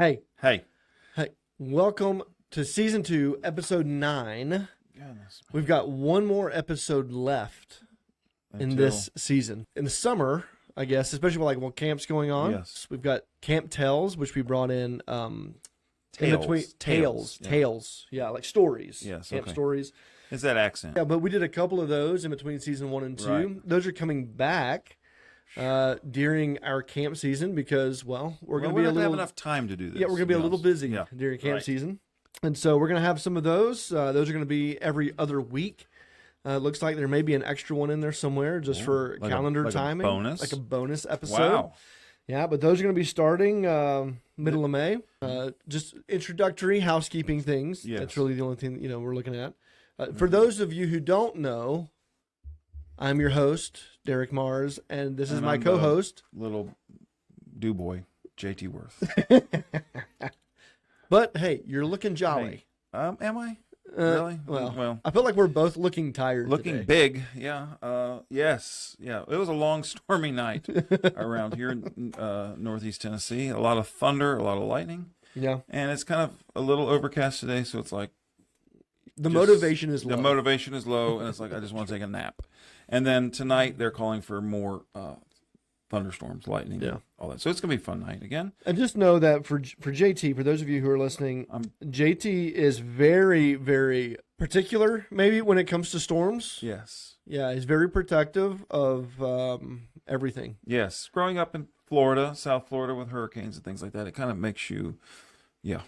Hey, Hey. welcome to season 2, episode 9. Goodness. We've got one more episode left in this season. In the summer, I guess, especially when camp's going on. Yes. We've got Camp Tales, which we brought in in between Tales. Tales. Yeah, like stories. Yes, Camp okay. stories. It's that accent. Yeah, but we did a couple of those in between season 1 and 2. Right. Those are coming back during our camp season because, we're going to be a little... have enough time to do this. Yeah, we're going to be a little busy Yeah. during camp Right. season. And so we're going to have some of those. Those are going to be every other week. Looks like there may be an extra one in there somewhere just for like calendar like timing. A bonus? Like a bonus episode. Wow. Yeah, but those are going to be starting middle of May. Just introductory housekeeping things. Yes. That's really the only thing we're looking at. For those of you who don't know, I'm your host, Derrick Mars, and this is And my I'm co-host. Little do-boy, JT Worth. But hey, you're looking jolly. Am I? Really? Well, I feel like we're both looking tired looking today. big. Yeah. Yes. Yeah. It was a long, stormy night around here in northeast Tennessee. A lot of thunder, a lot of lightning. Yeah. And it's kind of a little overcast today, so it's like motivation is low. The motivation is low, and it's like I just want to take a nap. And then tonight they're calling for more thunderstorms, lightning, all that. So it's gonna be a fun night again. And just know that for JT, for those of you who are listening, JT is very, very particular. Maybe when it comes to storms. Yes. Yeah, he's very protective of everything. Yes. Growing up in Florida, South Florida, with hurricanes and things like that, it kind of makes you, Yeah,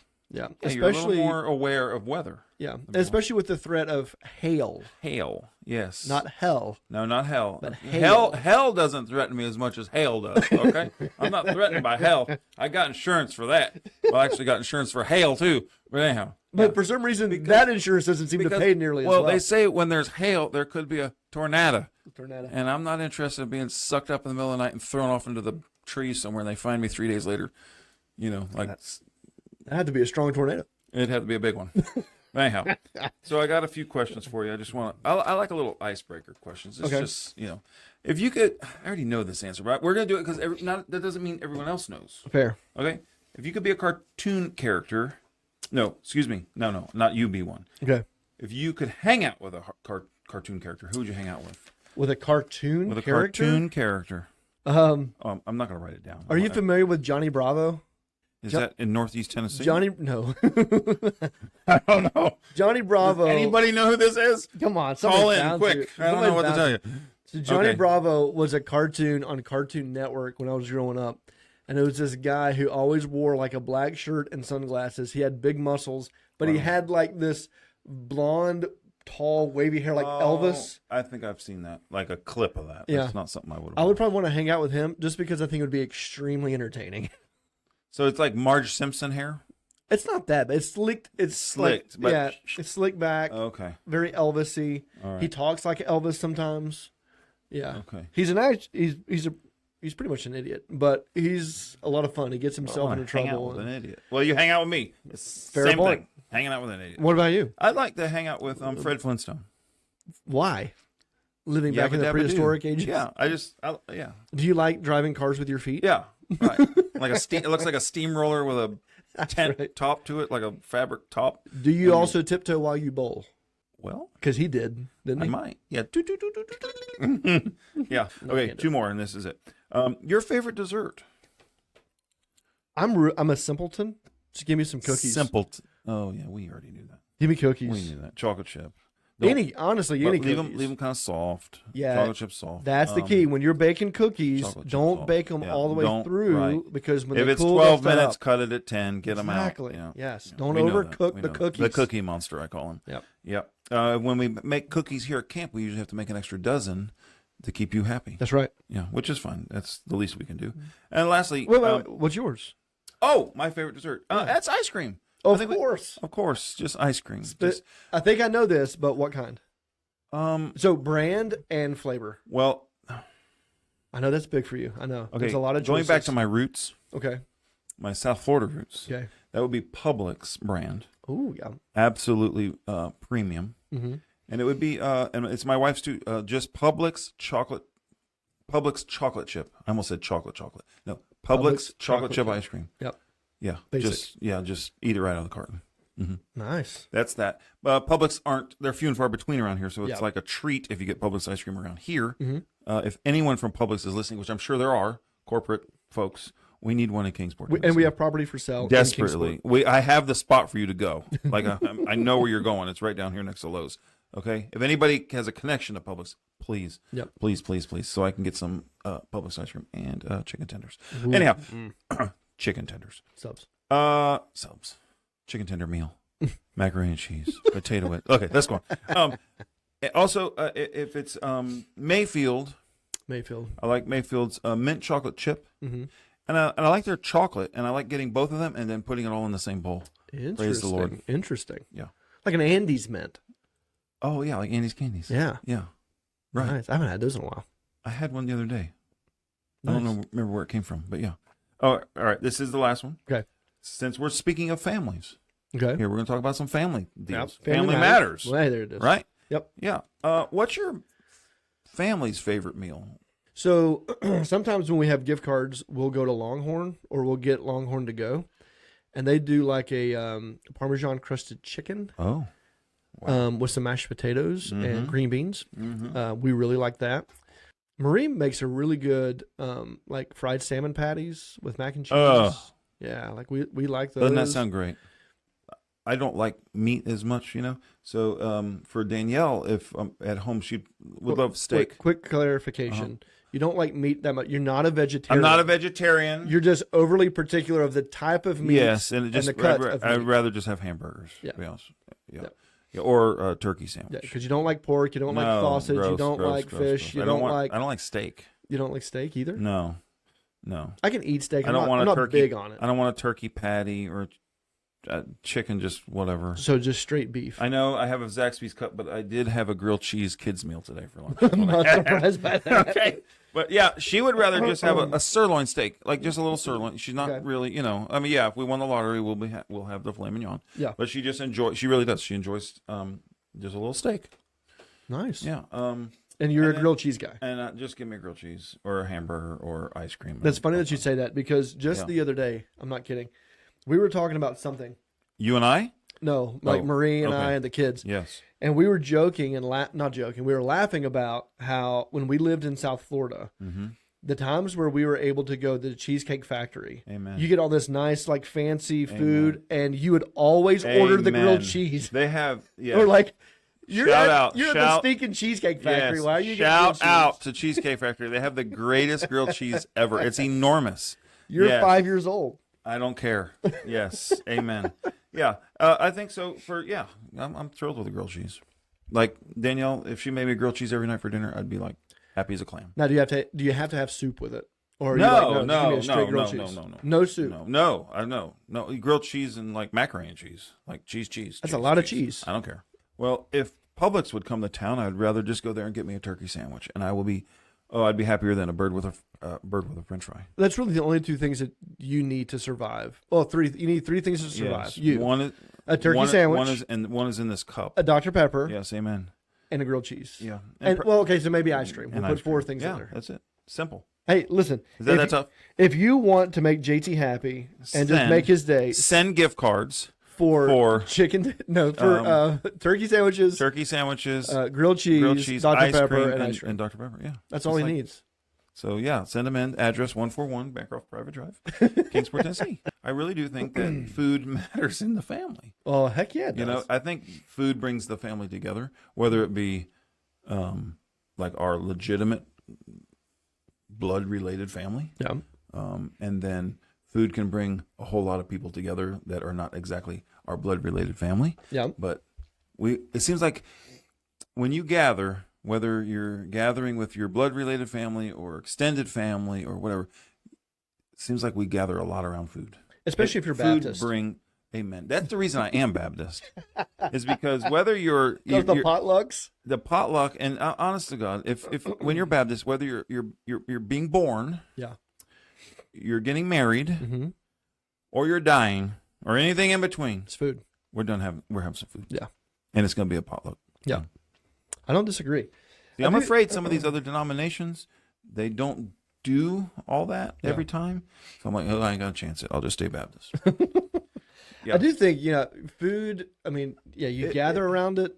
especially you're a little more aware of weather. Yeah, especially with the threat of hail. Hail, yes. Not hell. No, not hell. But hail. Hell doesn't threaten me as much as hail does, okay? I'm not threatened by hell. I got insurance for that. Well, I actually got insurance for hail, too. But anyhow. But for some reason, that insurance doesn't seem to pay nearly as well. Well, they say when there's hail, there could be a tornado. Tornado. And I'm not interested in being sucked up in the middle of the night and thrown off into the trees somewhere, and they find me 3 days later. That had to be a strong tornado. It'd have to be a big one. Anyhow, so I got a few questions for you. I like a little icebreaker questions. It's just, if you could, I already know this answer, but we're going to do it because that doesn't mean everyone else knows. Fair. Okay? If you could be a cartoon character, no, not you be one. Okay. If you could hang out with a cartoon character, who would you hang out with? With a cartoon With a character? cartoon character. I'm not going to write it down. Are you familiar with Johnny Bravo? Is that in Northeast Tennessee? No. I don't know. Johnny Bravo. Does anybody know who this is? Come on, call in quick. I don't know what to tell you. So Johnny Bravo was a cartoon on Cartoon Network when I was growing up, and it was this guy who always wore like a black shirt and sunglasses. He had big muscles, but he had like this blonde, tall, wavy hair like Elvis. I think I've seen that, like a clip of that. Yeah. That's not something I would. I would probably want to hang out with him just because I think it would be extremely entertaining. So it's like Marge Simpson hair? It's not that, but it's slicked. It's slicked. Like, it's slicked back. Okay. Very Elvis-y. All right. He talks like Elvis sometimes. Yeah. Okay. He's pretty much an idiot, but he's a lot of fun. He gets himself into trouble. Hang out with an idiot. Well, you hang out with me. It's Fair same point. thing. Hanging out with an idiot. What about you? I'd like to hang out with Fred Flintstone. Why? Living back in the prehistoric ages? Yeah. Yeah. Do you like driving cars with your feet? Yeah. Right. It looks like a steamroller with a tent top to it, like a fabric top. Do you also tiptoe while you bowl? Well, because he did, didn't he? I might. Yeah. Yeah. Okay. 2 more, and this is it. Your favorite dessert? I'm a simpleton. Just give me some cookies. Simpleton. Oh yeah, we already knew that. Give me cookies. We knew that. Chocolate chip. Honestly, any leave cookies. Leave them kind of soft. Yeah, chocolate chip soft. That's the key. When you're baking cookies, don't bake them all the way through because when if they it's cool, 12 minutes, cut it at 10. Get them out. Exactly. Yeah. Yes. Yeah. Don't overcook the cookies. The cookie monster, I call him. Yep. Yep. When we make cookies here at camp, we usually have to make an extra dozen to keep you happy. That's right. Yeah, which is fine. That's the least we can do. And lastly, wait, what's yours? Oh, my favorite dessert. That's ice cream. Of course. Of course, just ice cream. I think I know this, but what kind? So brand and flavor. Well, I know that's big for you. I know. Okay. There's a lot of choices. Going back to my roots. Okay. My South Florida roots. Okay. That would be Publix brand. Oh yeah. Absolutely premium. Mm-hmm. And it would be and it's my wife's too. Just Publix chocolate chip. I almost said chocolate. No, Publix chocolate chip ice cream. Yep. Yeah, Basic. just eat it right out of the carton. Mm-hmm. Nice. That's that. Publix they're few and far between around here, so it's Yep. like a treat if you get Publix ice cream around here. Mm-hmm. If anyone from Publix is listening, which I'm sure there are, corporate folks, we need one in Kingsport. And we have property for sale. Desperately. I have the spot for you to go. Like I know where you're going. It's right down here next to Lowe's. Okay. If anybody has a connection to Publix, please, please, so I can get some Publix ice cream and chicken tenders. Ooh. Anyhow, chicken tenders, Subs. chicken tender meal, macaroni and cheese, potato wedge. Okay, let's go on. Also, if it's Mayfield, I like Mayfield's mint chocolate chip. Mm-hmm. And I like their chocolate, and I like getting both of them and then putting it all in the same bowl. Interesting. Praise the Lord. Interesting. Yeah. Like an Andes mint. Oh, yeah, like Andy's Candies. Yeah. Yeah. Right. Nice. I haven't had those in a while. I had one the other day. Nice. I don't remember where it came from, but yeah. Oh, all right. This is the last one. Okay. Since we're speaking of families, Okay. here we're going to talk about some family deals. Yep. Family matters. Well, there it is. Right? Yep. Yeah. What's your family's favorite meal? So sometimes when we have gift cards, we'll go to Longhorn or we'll get Longhorn to go. And they do like a Parmesan crusted chicken. Oh. Wow. With some mashed potatoes and green beans. Mm-hmm. We really like that. Marie makes a really good like fried salmon patties with mac and cheese. Yeah, like we like those. Doesn't that sound great? I don't like meat as much, So for Danielle, if at home, she would love steak. Quick clarification. You don't like meat that much. You're not a vegetarian. I'm not a vegetarian. You're just overly particular of the type of meat. Yes, and the cut of meat. I'd rather just have hamburgers. Yeah. To be honest. Yeah, or turkey sandwich. Yeah, because you don't like pork, you don't like sausage, you don't like fish, you don't like. I don't like steak. You don't like steak either. No. I can eat steak. I don't want I'm a not turkey. big on it. I don't want a turkey patty or chicken, just whatever. So just straight beef. I know I have a Zaxby's cup, but I did have a grilled cheese kids meal today for lunch. I'm not surprised by that. Okay. But yeah, she would rather just have a sirloin steak, like just a little sirloin. She's not really, I mean, yeah, if we won the lottery, we'll have the filet mignon. Yeah. But she really does. She enjoys just a little steak. Nice. Yeah. And you're a grilled cheese guy. And just give me a grilled cheese or a hamburger or ice cream. That's funny that you say that because just the other day, I'm not kidding, we were talking about something. You and I? No, like Marie and I and the kids. Yes. And we were joking and not joking. We were laughing about how when we lived in South Florida, the times where we were able to go to the Cheesecake Factory, Amen. You get all this nice, like fancy food, and you would always order the grilled cheese. They have, Or like, you're at shout the stinking Cheesecake Factory. Yes, Why are you shout out to Cheesecake Factory. They have the greatest grilled cheese ever. It's enormous. You're 5 years old. I don't care. Yes. Amen. Yeah. I think so. I'm thrilled with the grilled cheese. Like Danielle, if she made me grilled cheese every night for dinner, I'd be like happy as a clam. Now, do you have to have soup with it? Or No. No soup. No. Grilled cheese and like macaroni and cheese. Like cheese. That's a lot of cheese. I don't care. Well, if Publix would come to town, I'd rather just go there and get me a turkey sandwich, and I'd be happier than a bird with a French fry. That's really the only two things that you need to survive. Well, three. You need three things to survive. Yes. A turkey sandwich. One is in this cup. A Dr. Pepper. Yes, amen. And a grilled cheese. Yeah. So maybe ice cream. We'll put four things in there. That's it. Simple. Hey, listen. Is that tough? If you want to make JT happy and just make his day, send gift cards for chicken. No, for turkey sandwiches. Grilled cheese, Dr. ice Pepper, cream, and ice cream. And Dr. Pepper. Yeah. That's all he needs. So yeah, send them in. Address 141 Bancroft Private Drive, Kingsport, Tennessee. I really do think that food matters in the family. Oh heck yeah! It does. I think food brings the family together, whether it be like our legitimate blood-related family. Yeah. And then food can bring a whole lot of people together that are not exactly our blood-related family. Yeah. But it seems like when you gather, whether you're gathering with your blood-related family or extended family or whatever, it seems like we gather a lot around food. Especially if you're Baptist. Amen. That's the reason I am Baptist, is because whether you're the potlucks, the potluck, and honest to God, if when you're Baptist, whether you're being born, you're getting married, or you're dying, or anything in between, it's food. We're having some food. Yeah, and it's going to be a potluck. Yeah, I don't disagree. See, I'm afraid some of these other denominations, they don't do all that every time. So I'm like, oh, I ain't gonna chance it. I'll just stay Baptist. I do think, food. I mean, you gather around it.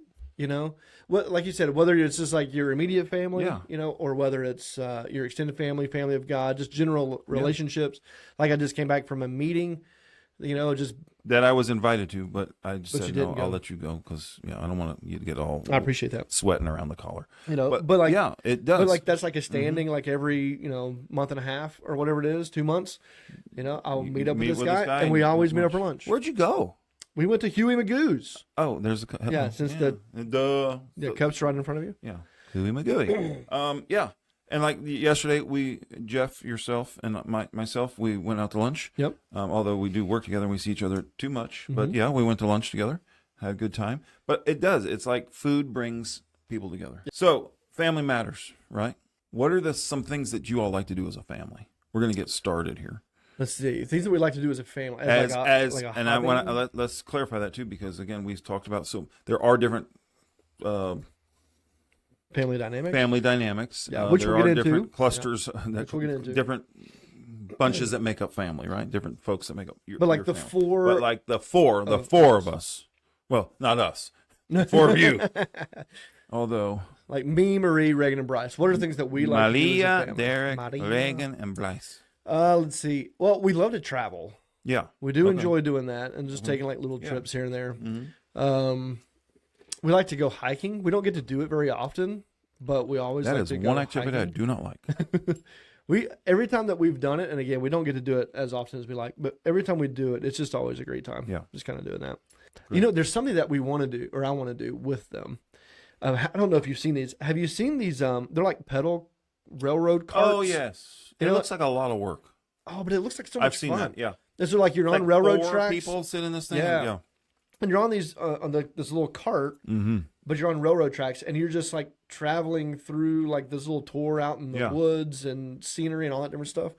What, like you said, whether it's just like your immediate family, or whether it's your extended family, family of God, just general relationships. Like I just came back from a meeting, just that I was invited to, but I just said no. Go. I'll let you go because I don't want you to get all. I appreciate that, sweating around the collar. But like it does. But like that's like a standing like every month and a half or whatever it is, 2 months. I'll meet up with this guy, and we always meet up for lunch. Where'd you go? We went to Huey Magoo's. Oh, there's a since the Cubs right in front of you. Yeah, Huey Magooey. And like yesterday, Jeff, yourself, and myself, we went out to lunch. Yep. Although we do work together and we see each other too much, but we went to lunch together, had a good time. But it does. It's like food brings people together. So family matters, right? What are some things that you all like to do as a family? We're gonna get started here. Let's see things that we like to do as a family. I want to let's clarify that too, because again, we've talked about there are different. Family dynamics. Yeah, which there we'll are get into. different clusters, which we'll get into. Different bunches that make up family, right? Different folks that make up your. But like your the family. four. But like the four of us. Well, not us. 4 of you. Although. Like me, Marie, Reagan, and Bryce. What are the things that we like to do as a family? Derrick, Reagan, and Bryce. Let's see. Well, we love to travel. Yeah. We do enjoy doing that and just taking like little trips here and there. Mm-hmm. We like to go hiking. We don't get to do it very often, but we always like to go one activity hiking. I do not like. Every time that we've done it, and again, we don't get to do it as often as we like, but every time we do it, it's just always a great time. Yeah. Just kind of doing that. Great. There's something that we want to do, or I want to do with them. I don't know if you've seen these. Have you seen these? They're like pedal railroad carts. Oh, yes. It looks like a lot of work. Oh, but it looks like so much fun. I've seen that, yeah. This is like you're on railroad tracks. People sit in this thing. Yeah. And you're on these this little cart, but you're on railroad tracks, and you're just like traveling through like this little tour out in the woods and scenery and all that different stuff.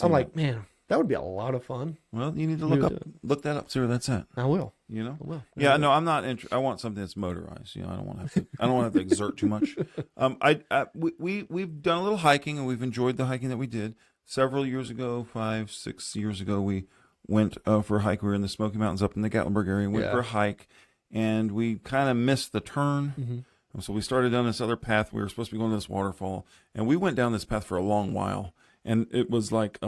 I'm like, man, that would be a lot of fun. Well, you need to look that up, see where that's at. I will. I will. Yeah, no, I'm not. I want something that's motorized. I don't want to have to exert too much. We've done a little hiking, and we've enjoyed the hiking that we did several years ago. 5-6 years ago, we went for a hike. We were in the Smoky Mountains up in the Gatlinburg area. We went for a hike, and we kind of missed the turn. So we started down this other path. We were supposed to be going to this waterfall, and we went down this path for a long while. And it was like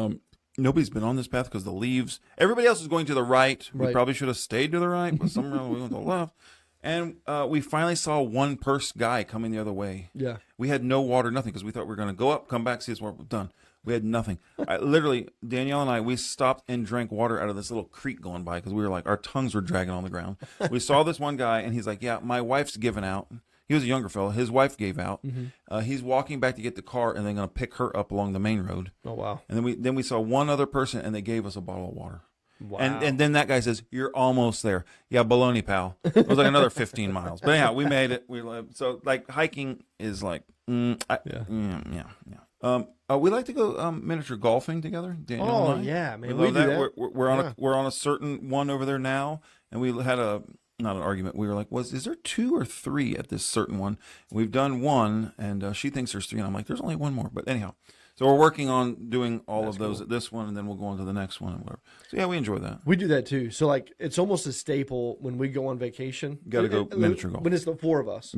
nobody's been on this path because the leaves. Everybody else is going to the right. We probably should have stayed to the right, but somehow we went to the left. And we finally saw one guy coming the other way. Yeah, we had no water, nothing, because we thought we were going to go up, come back, see us where we're done. We had nothing. Literally, Danielle and we stopped and drank water out of this little creek going by because we were like, our tongues were dragging on the ground. We saw this one guy, and he's like, yeah, my wife's given out. He was a younger fellow. His wife gave out. He's walking back to get the car, and they're going to pick her up along the main road. Oh, wow. And then we saw one other person, and they gave us a bottle of water. Wow. And then that guy says, you're almost there. Yeah, baloney, pal. It was like another 15 miles. But anyhow, we made it. So like hiking is like, we like to go miniature golfing together. Daniel and I. Yeah, man. We do that. We're on a certain one over there now, and we had not an argument. We were like, is there 2 or 3 at this certain one? We've done one, and she thinks there's 3, and I'm like, there's only one more. But anyhow, so we're working on doing all of those at this one, and then we'll go on to the next one and whatever. So yeah, we enjoy that. We do that too. So like, it's almost a staple when we go on vacation. Got to go miniature golf. When it's the 4 of us,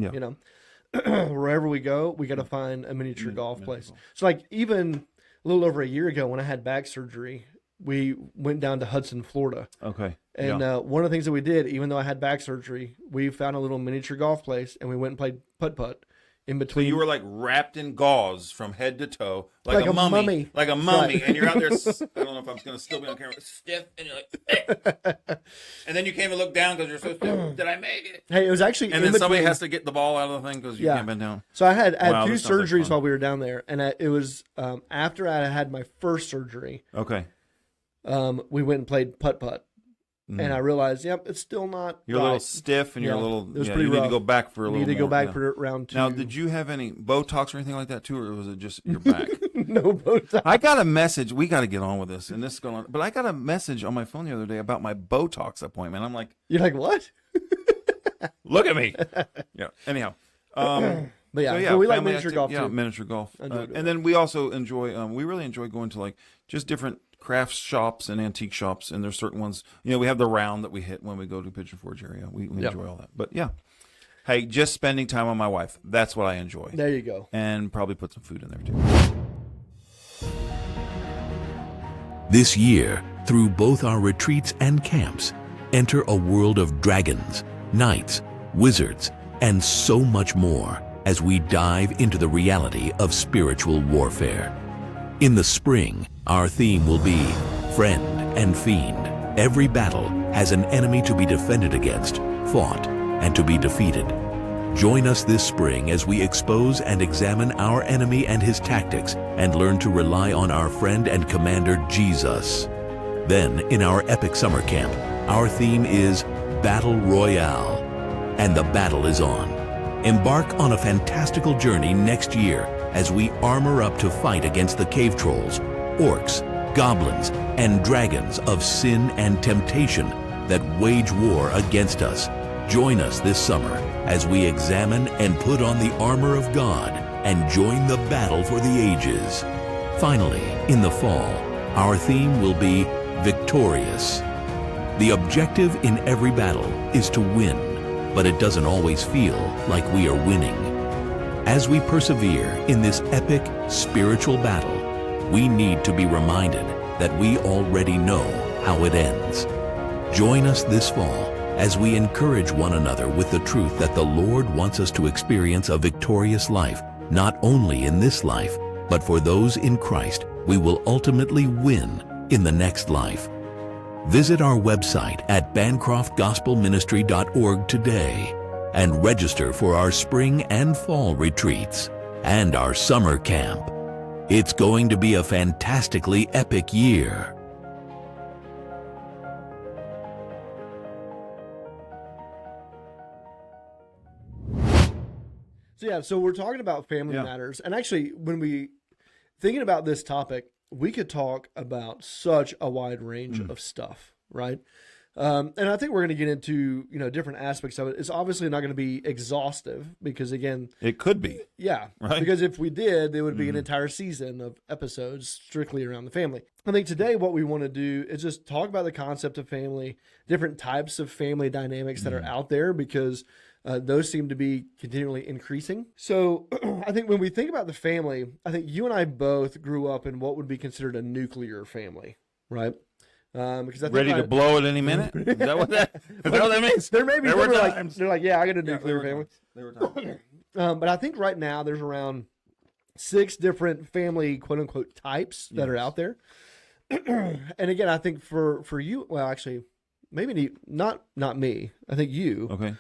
wherever we go, we got to find a miniature golf place. So like, even a little over a year ago when I had back surgery, we went down to Hudson, Florida. Okay. And one of the things that we did, even though I had back surgery, we found a little miniature golf place, and we went and played putt-putt in between. So you were like wrapped in gauze from head to toe, like a mummy. Like a mummy. Right. And you're out there, I don't know if I'm going to still be on camera, stiff, and you're like, and then you came and looked down because you're so stiff. Did I make it? Hey, it was actually and then somebody has to get the ball out of the thing because you can't bend down. So I had 2 surgeries while we were down there, and it was after I had my first surgery. Okay. We went and played putt-putt. And I realized, it's still not. You're a little stiff, and you're a little. It was pretty rough. You need to go back for a little. You need to go back for round 2. Now, did you have any Botox or anything like that too, or was it just your back? No Botox. I got a message. We got to get on with this, and this is going on. But I got a message on my phone the other day about my Botox appointment. I'm like, you're like, what? Look at me. Yeah. Anyhow, But yeah, So, so we like family miniature golf yeah, too. miniature golf. Enjoy And then we also enjoy, we really enjoy going to like just different crafts shops and antique shops. And there's certain ones, we have the round that we hit when we go to Pigeon Forge area. We enjoy all that. But yeah, hey, just spending time with my wife. That's what I enjoy. There you go. And probably put some food in there too. This year, through both our retreats and camps, enter a world of dragons, knights, wizards, and so much more as we dive into the reality of spiritual warfare. In the spring, our theme will be Friend and Fiend. Every battle has an enemy to be defended against, fought, and to be defeated. Join us this spring as we expose and examine our enemy and his tactics and learn to rely on our friend and commander Jesus. Then, in our epic summer camp, our theme is Battle Royale, and the battle is on. Embark on a fantastical journey next year as we armor up to fight against the cave trolls, orcs, goblins, and dragons of sin and temptation that wage war against us. Join us this summer as we examine and put on the armor of God and join the battle for the ages. Finally, in the fall, our theme will be Victorious. The objective in every battle is to win, but it doesn't always feel like we are winning. As we persevere in this epic spiritual battle, we need to be reminded that we already know how it ends. Join us this fall as we encourage one another with the truth that the Lord wants us to experience a victorious life, not only in this life, but for those in Christ, we will ultimately win in the next life. Visit our website at bancroftgospelministry.org today and register for our spring and fall retreats and our summer camp. It's going to be a fantastically epic year. So we're talking about family matters. And actually, when we thinking about this topic, we could talk about such a wide range of stuff, right? And I think we're going to get into, different aspects of it. It's obviously not going to be exhaustive because, again, it could be. Yeah. Right? Because if we did, there would be an entire season of episodes strictly around the family. I think today what we want to do is just talk about the concept of family, different types of family dynamics that are out there, because those seem to be continually increasing. So I think when we think about the family, I think you and I both grew up in what would be considered a nuclear family, right? Because I think ready to blow at any minute. Is that what that means? There may be There were people times. they're like, yeah, I got a nuclear family. There were times. But I think right now there's around 6 different family quote unquote types that are out there. And again, I think for you, well, actually, maybe not me. I think you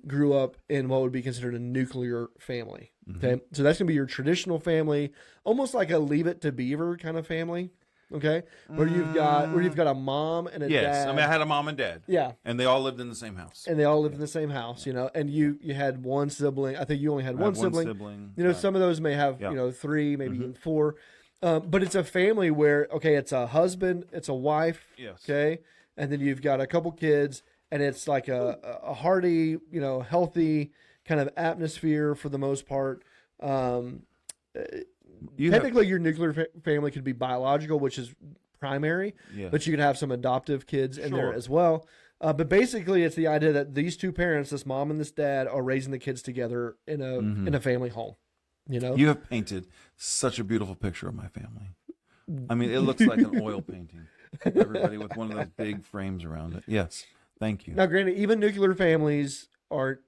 grew up in what would be considered a nuclear family. Okay, so that's gonna be your traditional family, almost like a Leave It to Beaver kind of family. Okay, where you've got a mom and a dad. Yes, I mean I had a mom and dad. Yeah, and they all lived in the same house. And they all lived in the same house, and you had one sibling. I think you only had one sibling. Right. Some of those may have 3, maybe even 4. But it's a family where it's a husband, it's a wife. Yes. Okay, and then you've got a couple kids, and it's like a hearty, healthy kind of atmosphere for the most part. Technically, your nuclear family could be biological, which is primary, but you could have some adoptive kids in there as well. But basically, it's the idea that these two parents, this mom and this dad, are raising the kids together in a family home. You have painted such a beautiful picture of my family. I mean, it looks like an oil painting. Everybody with one of those big frames around it. Yes, thank you. Now, granted, even nuclear families aren't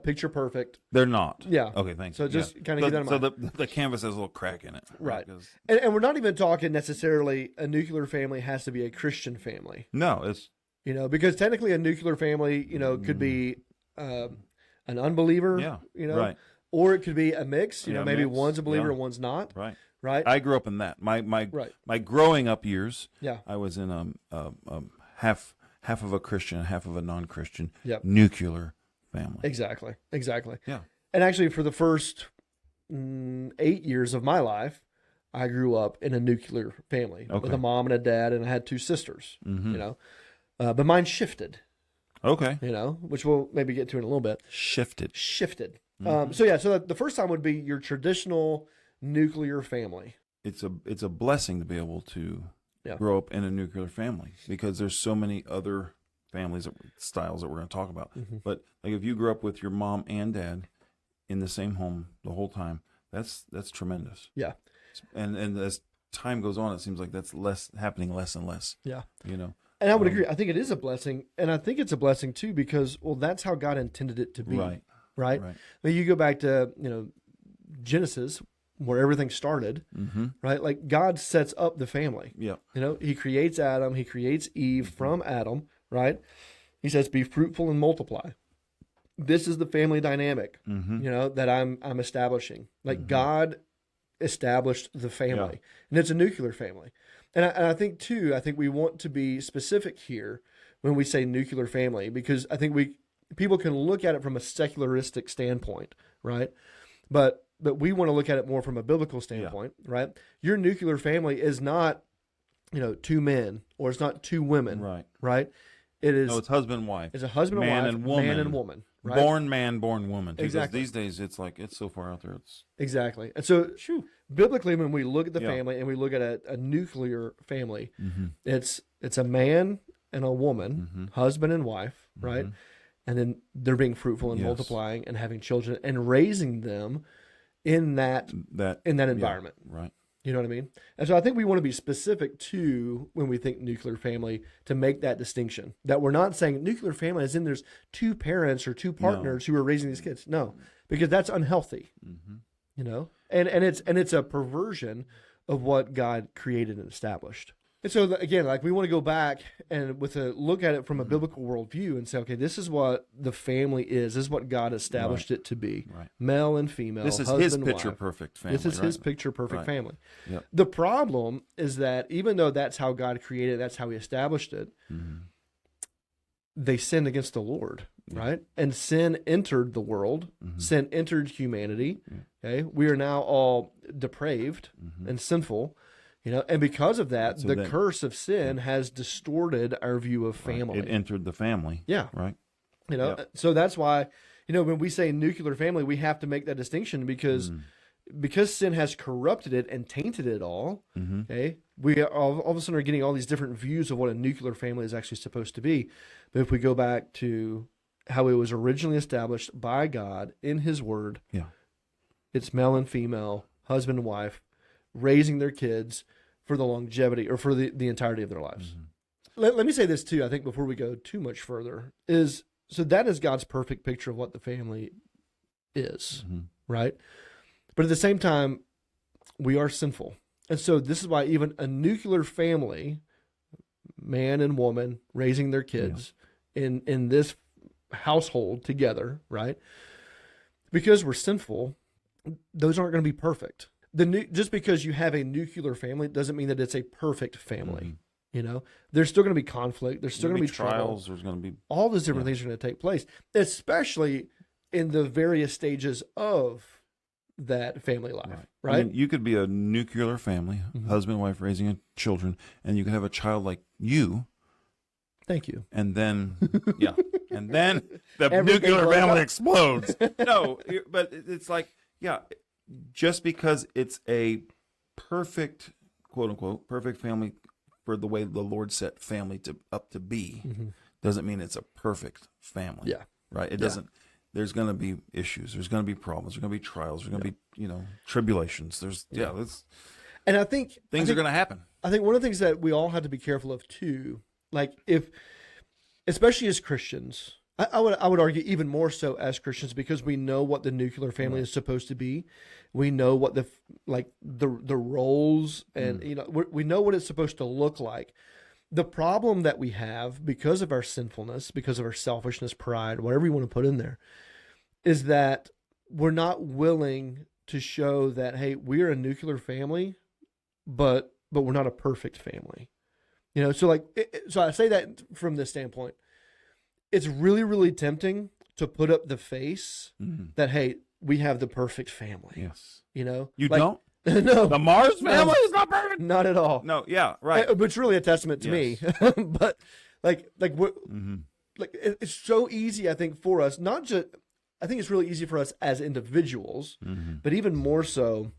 picture perfect. They're not. Yeah. Okay, thanks. So just kind of keep that in mind. So the canvas has a little crack in it. Right. And we're not even talking necessarily a nuclear family has to be a Christian family. No, it's... because technically a nuclear family, could be an unbeliever, right. Or it could be a mix, maybe mix. one's a believer and one's not. Right. Right. I grew up in that. My growing up years, I was in half of a Christian, half of a non-Christian nuclear family. Exactly. Yeah. And actually, for the first 8 years of my life, I grew up in a nuclear family with a mom and a dad, and I had 2 sisters. But mine shifted. Okay. Which we'll maybe get to in a little bit. Shifted. So the first time would be your traditional nuclear family. It's a blessing to be able to grow up in a nuclear family, because there's so many other styles that we're going to talk about. But like if you grew up with your mom and dad in the same home the whole time, that's tremendous. Yeah. And as time goes on, it seems like that's happening less and less. Yeah. And I would agree. I think it is a blessing, and I think it's a blessing too because that's how God intended it to be. Right. I mean, you go back to Genesis, where everything started, right? Like God sets up the family. Yeah. He creates Adam, he creates Eve from Adam, right? He says, "Be fruitful and multiply." This is the family dynamic, that I'm establishing. Like God established the family, and it's a nuclear family. And I think we want to be specific here when we say nuclear family, because I think people can look at it from a secularistic standpoint, right? But we want to look at it more from a biblical standpoint, right? Your nuclear family is not, 2 men, or it's not 2 women, right? It is. No, it's husband and wife. It's a husband and wife, man and woman, right? Born man, born woman. Exactly. Because these days it's so far out there. Exactly. And so biblically, when we look at the family and we look at a nuclear family, it's a man and a woman, husband and wife, right? And then they're being fruitful and multiplying and having children and raising them in that environment. Right. You know what I mean? And so I think we want to be specific too when we think nuclear family, to make that distinction. That we're not saying nuclear family as in there's 2 parents or 2 partners who are raising these kids. No, because that's unhealthy. And it's a perversion of what God created and established. And so again, like we want to go back and look at it from a biblical worldview and say, okay, this is what the family is. This is what God established it to be. Right. Male and female. This is his picture perfect family. This is his picture perfect family. Yep. The problem is that even though that's how God created it, that's how he established it, they sinned against the Lord, right? And sin entered the world. Sin entered humanity. Okay, we are now all depraved and sinful. And because of that, the curse of sin has distorted our view of family. It entered the family. Yeah. Right. So that's why, when we say nuclear family, we have to make that distinction because sin has corrupted it and tainted it all. Okay. We all of a sudden are getting all these different views of what a nuclear family is actually supposed to be. But if we go back to how it was originally established by God in his word, it's male and female, husband and wife, raising their kids for the longevity or for the entirety of their lives. Let me say this too, I think, before we go too much further, so that is God's perfect picture of what the family is, right? But at the same time, we are sinful. And so this is why even a nuclear family, man and woman raising their kids in this household together, right? Because we're sinful, those aren't going to be perfect. Just because you have a nuclear family doesn't mean that it's a perfect family. There's still going to be conflict. There's still going to be trials. Trouble. There's going to be all those different things are going to take place, especially in the various stages of that family life. Right? I mean, you could be a nuclear family, husband and wife raising children, and you could have a child like you. Thank you. And then, and then the nuclear family explodes. No, but it's like, just because it's a perfect, quote unquote, perfect family for the way the Lord set family up to be, doesn't mean it's a perfect family. Yeah. Right. It doesn't. There's going to be issues. There's going to be problems. There's going to be trials. There's going to be, tribulations. There's, and I think things are going to happen. I think one of the things that we all have to be careful of too, like especially as Christians, I would argue even more so as Christians, because we know what the nuclear family is supposed to be. We know what the roles and we know what it's supposed to look like. The problem that we have because of our sinfulness, because of our selfishness, pride, whatever you want to put in there, is that we're not willing to show that, hey, we're a nuclear family, but we're not a perfect family. So I say that from this standpoint. It's really, really tempting to put up the face that, hey, we have the perfect family. Yes. You don't? No. The Mars family is not perfect? Not at all. No, yeah, right. But it's really a testament to me. But it's so easy, I think, for us, not just, I think it's really easy for us as individuals, Mm-hmm. but even more so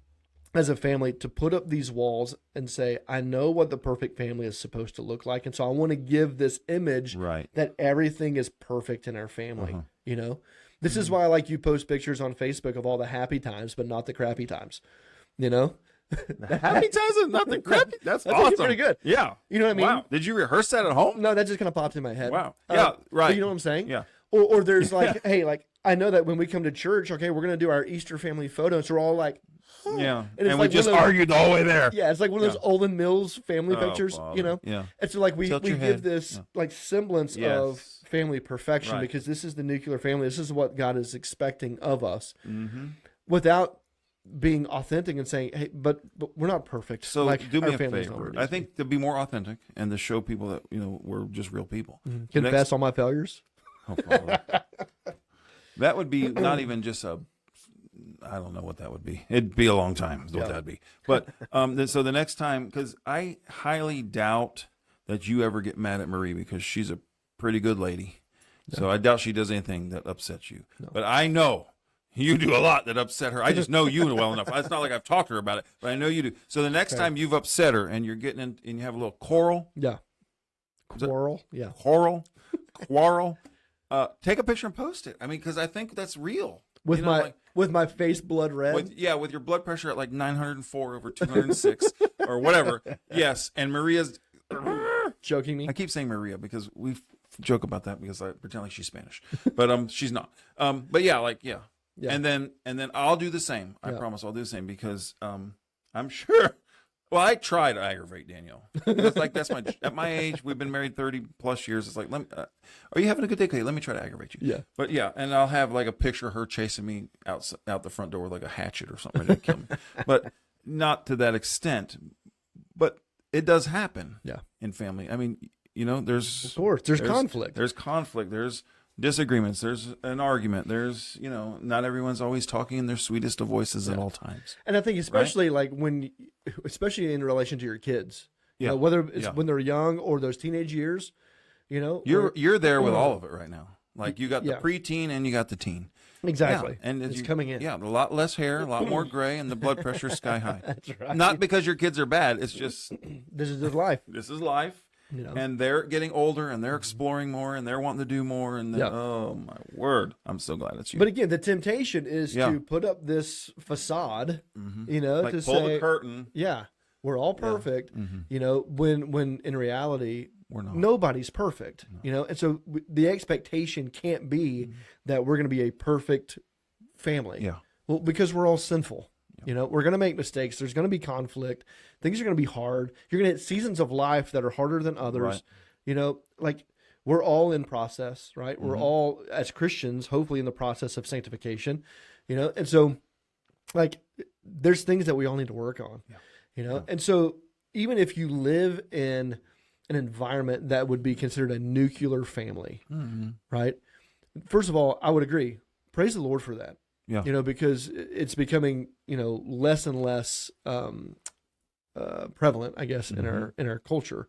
as a family, to put up these walls and say, I know what the perfect family is supposed to look like. And so I want to give this image Right. that everything is perfect in our family. Uh-huh. You know, this is why you post pictures on Facebook of all the happy times, but not the crappy times, you know? The happy times and not the crappy. That's actually awesome. pretty good. Yeah. You know what I mean? Wow. Did you rehearse that at home? No, that just kind of popped in my head. Wow. Yeah, right. But you know what I'm saying? Yeah. Or there's like, hey, like, I know that when we come to church, okay, we're going to do our Easter family photo. So we're all like, Yeah. And it's And like we just one of those- argued the whole way there. yeah, it's like one of those Olin Mills family Oh, pictures, Father. you know? Yeah. And so like we Tilt your give head. this Yeah. like semblance Yes. of family perfection Right. because this is the nuclear family. This is what God is expecting of us Mm-hmm. without being authentic and saying, hey, but we're not perfect. So like, do me our a family's not favor. where it I needs to think to be more authentic and to show people that, we're just real people. be. The Confess next- all my failures. Oh, Father. That would be not even just I don't know what that would be. It'd be a long time is what Yeah. that'd be. But so the next time, because I highly doubt that you ever get mad at Marie because she's a pretty good lady. So I doubt she does anything that upsets you. No. But I know you do a lot that upset her. I just know you well enough. It's not like I've talked to her about it, but I know you do. So the next time you've upset her and you're getting in and you have a little quarrel, Yeah. Is it- Quarrel. Yeah. quarrel, take a picture and post it. I mean, because I think that's real. With You know, my like- with my face blood red. with your blood pressure at like 904 over 206 or whatever. Yes, and Maria's. Joking me. I keep saying Maria because we joke about that because I pretend like she's Spanish, but she's not. But yeah, Yeah. and then I'll do the same. I Yeah. promise I'll do the same because I'm sure. Well, I try to aggravate Danielle. It's like that's my at my age. We've been married 30 plus years. It's like, are you having a good day, Kate? Let me try to aggravate you. Yeah. But yeah, and I'll have like a picture of her chasing me out the front door with like a hatchet or something ready to kill me. But not to that extent. But it does happen. Yeah. In family. I mean, there's Of course. There's conflict. There's conflict. There's disagreements. There's an argument. There's, not everyone's always talking in their sweetest of voices at all times. And I think especially like especially in relation to your kids, Yeah. whether it's Yeah. when they're young or those teenage years, You're there with all of it right now. Like you got the Yeah. preteen and you got the teen. exactly. Yeah, and it's coming in. Yeah, a lot less hair, a lot more gray, and the blood pressure sky high. That's right. Not because your kids are bad. It's just This is just life. this is life. And they're getting older and they're exploring more and they're wanting to do more. And Yeah. oh my word, I'm so glad it's you. But again, the temptation is Yeah. to put up this facade, like to pull say, the curtain. yeah, we're all perfect, when in reality, We're not. nobody's perfect, and so the expectation can't be that we're going to be a perfect family. Yeah. Well, because we're all sinful. We're going to make mistakes. There's going to be conflict. Things are going to be hard. You're going to hit seasons of life that are harder than others. Right. Like we're all in process, right? We're Mm-hmm. all, as Christians, hopefully in the process of sanctification, and so like there's things that we all need to work on, and so even if you live in an environment that would be considered a nuclear family, right? First of all, I would agree. Praise the Lord for that. Yeah. Because it's becoming, less and less prevalent, I guess, in our culture.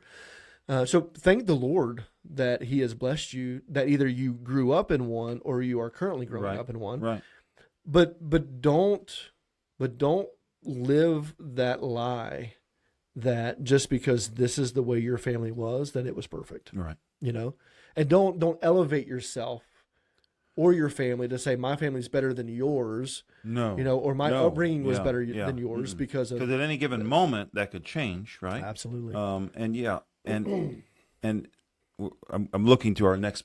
So thank the Lord that He has blessed you. That either you grew up in one or you are currently growing up in one. Right. But don't live that lie that just because this is the way your family was, that it was perfect. Right. And don't elevate yourself or your family to say my family's better than yours, No. or my No. upbringing was Yeah. better Yeah. than yours because of Because at any given moment that could change, right? absolutely. And I'm looking to our next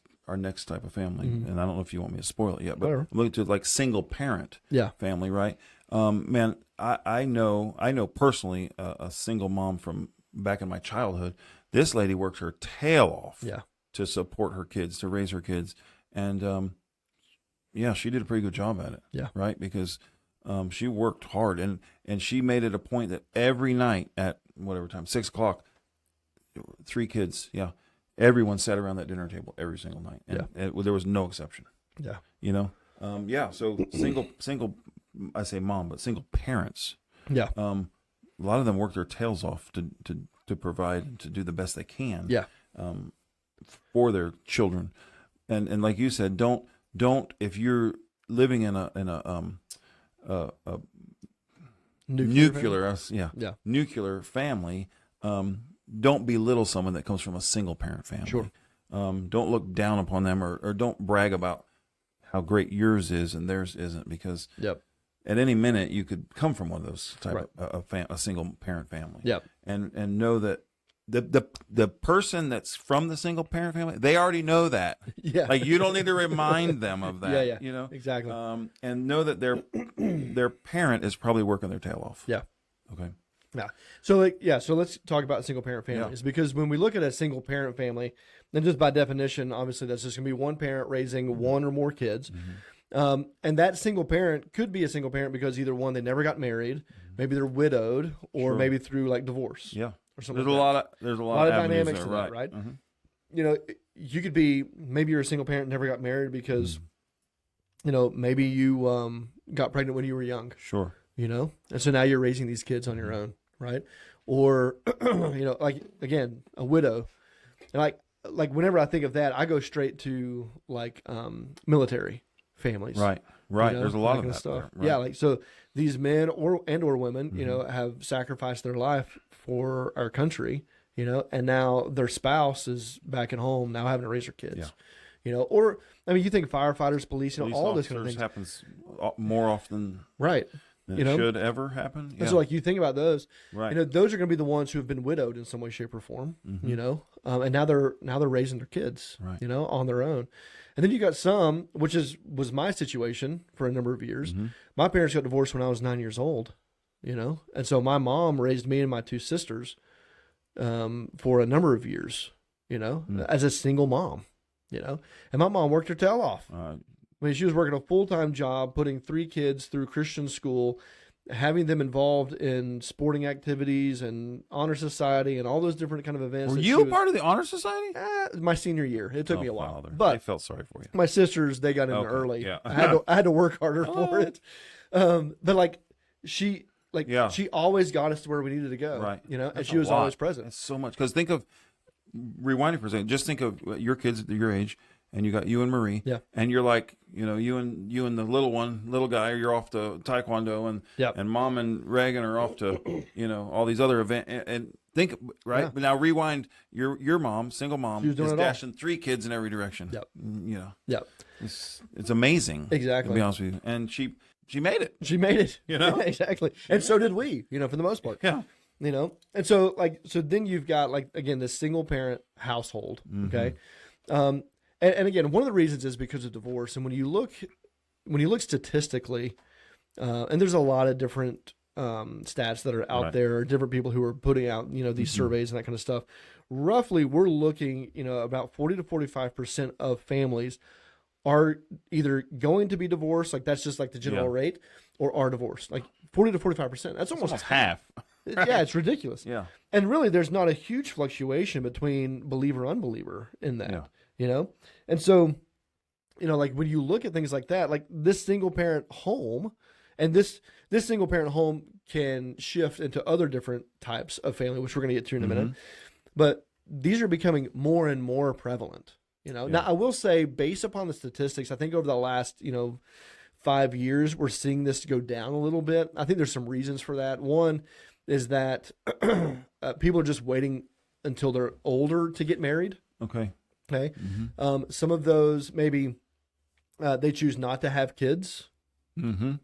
type of family, and I don't know if you want me to spoil it yet, but Whatever. I'm looking to like single parent Yeah. family, right? Man, I know personally a single mom from back in my childhood. This lady worked her tail off Yeah. to support her kids, to raise her kids, and she did a pretty good job at it. Yeah. Right, because she worked hard, and she made it a point that every night at whatever time, 6:00, 3 kids, everyone sat around that dinner table every single night, and there was no exception. Yeah. So single, I say mom, but single parents. Yeah. A lot of them work their tails off to provide and to do the best they can. Yeah. For their children, and like you said, don't if you're living in a nuclear family, don't belittle someone that comes from a single parent family. Sure. Don't look down upon them, or don't brag about how great yours is and theirs isn't, because at any minute you could come from one of those type of a single parent family. And know that the person that's from the single parent family, they already know that. Like, you don't need to remind them of that. You know, exactly. And know that their parent is probably working their tail off. Okay. Yeah. So so let's talk about single parent families, because when we look at a single parent family, then just by definition, obviously that's just going to be one parent raising one or more kids. And that single parent could be a single parent because either one, they never got married, maybe they're widowed, or maybe through like divorce. Or something. There's a lot of dynamics to there, that, right? You know, you could be, maybe you're a single parent, never got married because, you know, maybe you got pregnant when you were young. You know, and so now you're raising these kids on your own, right? Or, you know, like, again, a widow. And like whenever I think of that, I go straight to like military families. Right. You know, There's a lot of that stuff. there, right. Yeah, like, so these men or women, you know, have sacrificed their life for our country, you know, and now their spouse is back at home now having to raise their kids. You know, or I mean, you think firefighters, police, you know, all this kind of things happens more often, right? Than you know, should ever happen. And so, like, you think about those, right? You know, those are going to be the ones who have been widowed in some way, shape, or form. You know, and now they're raising their kids, right? You know, on their own. And then you got some, which was my situation for a number of years. My parents got divorced when I was 9 years old. You know, and so my mom raised me and my two sisters for a number of years. You know, as a single mom. You know, and my mom worked her tail off. I mean, she was working a full-time job, putting 3 kids through Christian school, having them involved in sporting activities and honor society and all those different kind of events. Were you a part of the honor society? My senior year. It took me a while. Father. But I felt sorry for you. My sisters, they got in early. Yeah. I had to work harder for it. But like she always got us to where we needed to go. Right. You know, and she was always present. That's so much. Because think of, rewinding for a second, just think of your kids at your age, and you got you and Marie, and you're like, you know, you and the little guy, you're off to Taekwondo, and mom and Reagan are off to, you know, all these other events, and think, right? But now rewind, your mom, single mom, is dashing 3 kids in every direction. You know, it's amazing. Exactly. To be honest with you, and she made it. She made it. You know, exactly, and so did we. You know, for the most part. You know, and so then you've got, like, again, this single parent household. Okay. And again, one of the reasons is because of divorce. And when you look statistically, and there's a lot of different stats that are out there, different people who are putting out, you know, these surveys and that kind of stuff. Roughly, we're looking, you know, about 40 to 45% of families are either going to be divorced, like that's just like the general rate, or are divorced. Like 40 to 45%. That's almost half. Yeah, it's ridiculous. Yeah. And really, there's not a huge fluctuation between believer unbeliever in that, you know? And so, you know, like when you look at things like that, like this single parent home, and this single parent home can shift into other different types of family, which we're going to get to in a minute. But these are becoming more and more prevalent, you know? Now, I will say, based upon the statistics, I think over the last, you know, 5 years, we're seeing this go down a little bit. I think there's some reasons for that. One is that people are just waiting until they're older to get married. Okay. Some of those, maybe they choose not to have kids.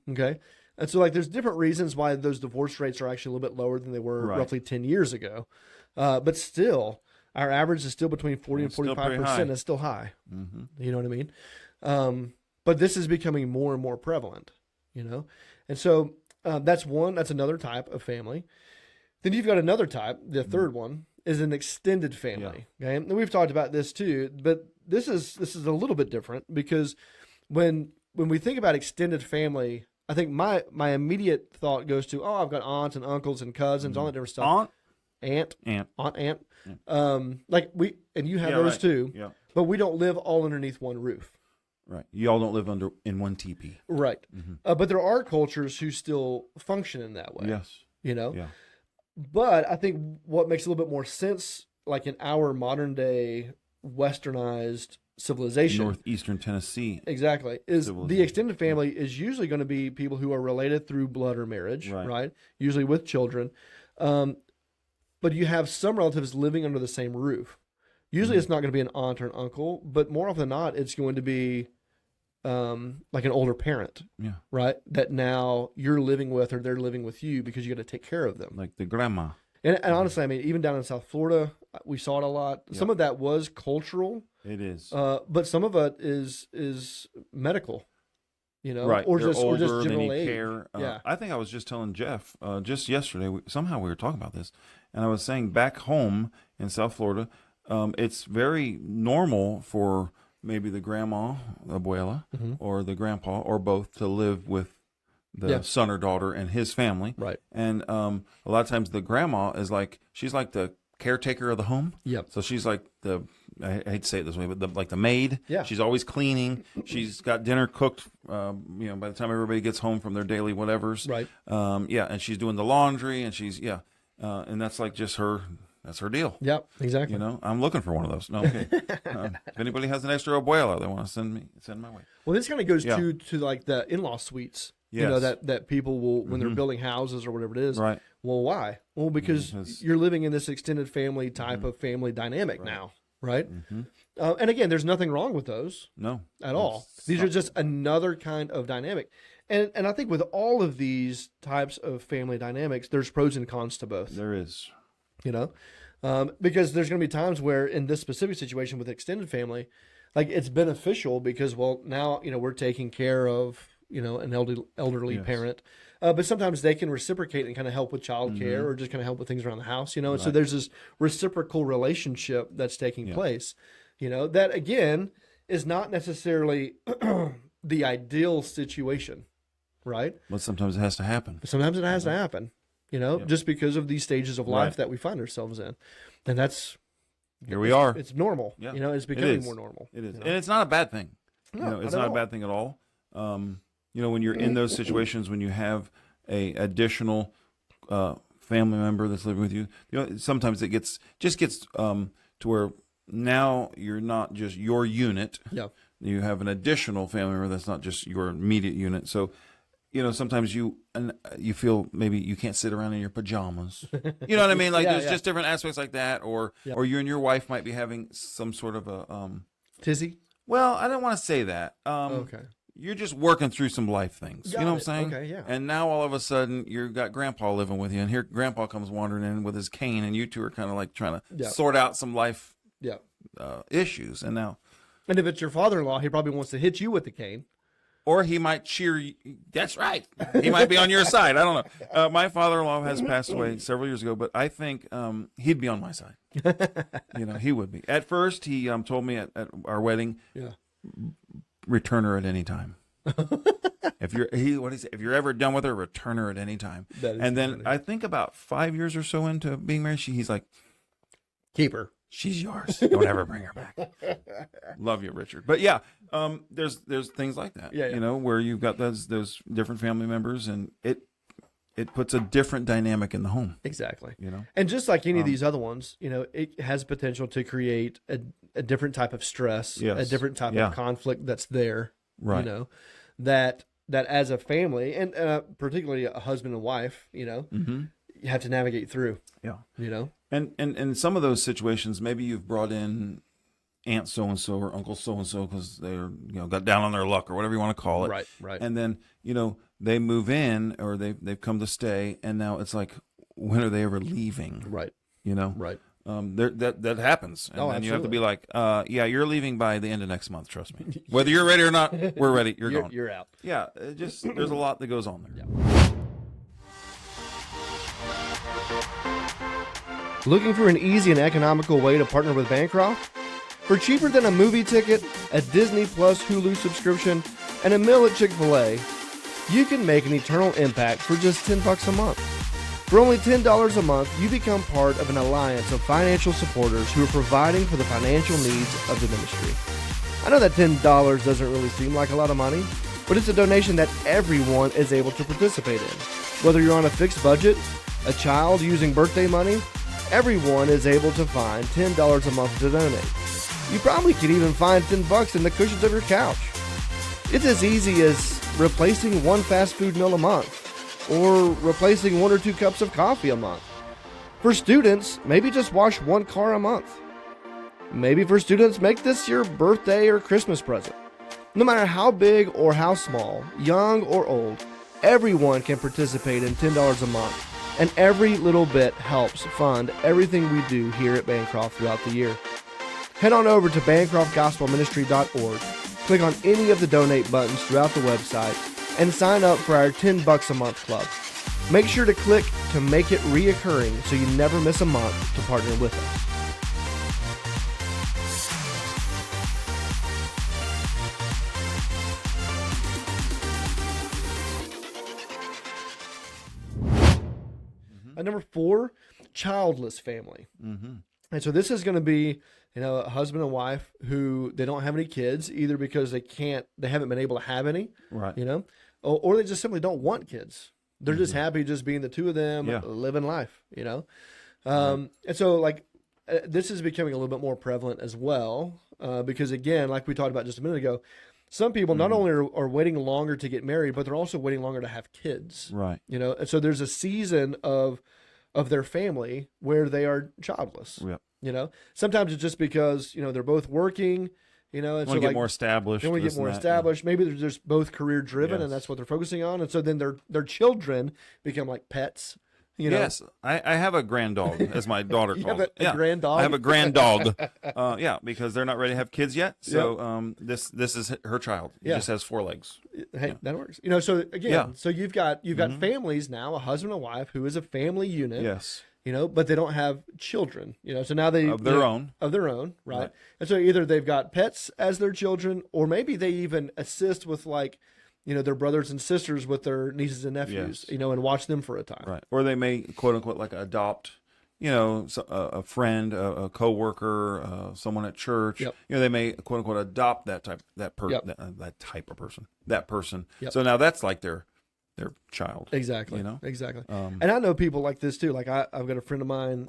Okay. And so, like, there's different reasons why those divorce rates are actually a little bit lower than they were roughly 10 years ago. But still, our average is still between 40 and 45%. It's still high. You know what I mean? But this is becoming more and more prevalent, you know? And so that's another type of family. Then you've got another type, the third one, is an extended family. Okay, and we've talked about this too, but this is a little bit different, because when we think about extended family, I think my immediate thought goes to, I've got aunts and uncles and cousins, all that different stuff. Aunt. Like you have those too. Yeah. But we don't live all underneath one roof. Right. You all don't live in one teepee. Right. But there are cultures who still function in that way. Yes. You know? Yeah. But I think what makes a little bit more sense, like in our modern day westernized civilization. Northeastern Tennessee. Exactly. Is the extended family is usually going to be people who are related through blood or marriage, right? Usually with children. But you have some relatives living under the same roof. Usually it's not going to be an aunt or an uncle, but more often than not, it's going to be like an older parent, right? That now you're living with or they're living with you because you got to take care of them. Like the grandma. And honestly, I mean, even down in South Florida, we saw it a lot. Some of that was cultural. It is. But some of it is medical, right. or They're just older, or just general they need age. care. I think I was just telling Jeff just yesterday. Somehow we were talking about this, and I was saying back home in South Florida, it's very normal for maybe the grandma, abuela, or the grandpa, or both to live with the son or daughter and his family. Right. And a lot of times the grandma is she's like the caretaker of the home. Yep. So she's like I hate to say it this way, but like the maid. Yeah. She's always cleaning. She's got dinner cooked, by the time everybody gets home from their daily whatevers. Right. And she's doing the laundry and she's, and that's like just that's her deal. Yep, exactly. I'm looking for one of those. No, okay. If anybody has an extra abuela they want to send my way. Well, this kind of goes to like the in-law suites. Yes. That people will, when they're building houses or whatever it is. Right. Well, why? Well, because you're living in this extended family type of family dynamic now, right? And again, there's nothing wrong with those. No. At all. These are just another kind of dynamic. And I think with all of these types of family dynamics, there's pros and cons to both. There is. Because there's going to be times where in this specific situation with extended family, like it's beneficial because, well, now, we're taking care of, an elderly parent. But sometimes they can reciprocate and kind of help with childcare or just kind of help with things around the house, And so there's this reciprocal relationship that's taking place, that again is not necessarily the ideal situation, right? But sometimes it has to happen. Sometimes it has to happen, just because of these stages of life that we find ourselves in. And that's... Here we are. It's normal. Yeah. It's becoming more normal. It is. And it's not a bad thing. No, it's not a bad thing at all. When you're in those situations, when you have a additional family member that's living with you, sometimes it gets to where now you're not just your unit. Yeah. You have an additional family member that's not just your immediate unit. So, sometimes you feel maybe you can't sit around in your pajamas. You know what I mean? Like there's just different aspects like that, or you and your wife might be having some sort of a tizzy. Well, I don't want to say that. Okay. You're just working through some life things. You know what I'm saying? Okay, yeah. And now all of a sudden you've got Grandpa living with you, and here Grandpa comes wandering in with his cane, and you two are kind of like trying to sort out some life issues. And if it's your father-in-law, he probably wants to hit you with the cane. Or he might cheer you. That's right. He might be on your side. I don't know. My father-in-law has passed away several years ago, but I think he'd be on my side. He would be. At first, he told me at our wedding, return her at any time. If you're ever done with her, return her at any time. And then funny. I think about 5 years or so into being married, he's like, keep her. She's yours. Don't ever bring her back. Love you, Richard. But there's things like that. Where you've got those different family members, and it puts a different dynamic in the home. Exactly. And just like any of these other ones, it has potential to create a different type of stress, a different type of conflict that's there. Right. That as a family, and particularly a husband and wife, you have to navigate through. Yeah. And some of those situations, maybe you've brought in Aunt so-and-so or Uncle so-and-so because they're, got down on their luck or whatever you want to call it. Right. And then, they move in or they've come to stay, and now it's like, when are they ever leaving? Right. Right. That happens. And then you have to be like, you're leaving by the end of next month, trust me. Whether you're ready or not, we're ready. You're gone. You're out. Yeah, there's a lot that goes on there. Yeah. Looking for an easy and economical way to partner with Bancroft? For cheaper than a movie ticket, a Disney Plus Hulu subscription, and a meal at Chick-fil-A, you can make an eternal impact for just $10 a month. For only $10 a month, you become part of an alliance of financial supporters who are providing for the financial needs of the ministry. I know that $10 doesn't really seem like a lot of money, but it's a donation that everyone is able to participate in. Whether you're on a fixed budget, a child using birthday money, everyone is able to find $10 a month to donate. You probably could even find $10 in the cushions of your couch. It's as easy as replacing one fast food meal a month, or replacing 1 or 2 cups of coffee a month. For students, maybe just wash 1 car a month. Maybe for students, make this your birthday or Christmas present. No matter how big or how small, young or old, everyone can participate in $10 a month, and every little bit helps fund everything we do here at Bancroft throughout the year. Head on over to BancroftGospelMinistry.org, click on any of the donate buttons throughout the website, and sign up for our $10 a month club. Make sure to click to make it reoccurring so you never miss a month to partner with us. Number 4, childless family. And so this is going to be, a husband and wife who they don't have any kids, either because they haven't been able to have any, Right. Or they just simply don't want kids. They're just happy just being the two of them, living life, And so this is becoming a little bit more prevalent as well, because again, like we talked about just a minute ago, some people not only are waiting longer to get married, but they're also waiting longer to have kids. Right. And so there's a season of their family where they are childless. Yep. Sometimes it's just because, they're both working, and Want so to get more established. they want to get more established. Maybe they're just both career driven, and that's what they're focusing on. And so then their children become like pets. Yes, I have a grand dog, as my daughter You calls have it. a grand dog? I have a grand dog. Because they're not ready to have kids yet. So this is her child. He just has 4 legs. Hey, that works. So again, so you've got families now, a husband and wife who is a family unit. Yes. But they don't have children. So now they Of their own, right? And so either they've got pets as their children, or maybe they even assist with their brothers and sisters with their nieces and nephews, and watch them for a time. Right. Or they may, quote unquote, adopt, a friend, a coworker, someone at church. Yep. They may, quote unquote, adopt that type of person, that person. Yep. So now that's like their child. Exactly. Exactly. And I know people like this too. I've got a friend of mine,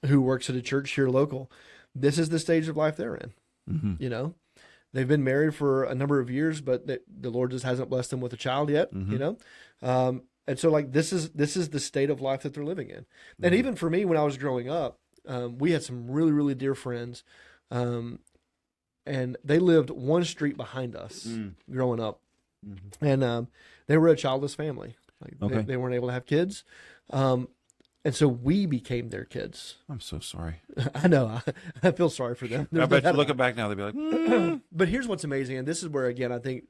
who works at a church here local. This is the stage of life they're in. They've been married for a number of years, but the Lord just hasn't blessed them with a child yet. And so this is the state of life that they're living in. And even for me, when I was growing up, we had some really, really dear friends, and they lived one street behind us growing up. And they were a childless family. They weren't able to have kids. And so we became their kids. I'm so sorry. I know. I feel sorry for them. I bet you looking back now, they'd be like, But here's what's amazing. And this is where, again, I think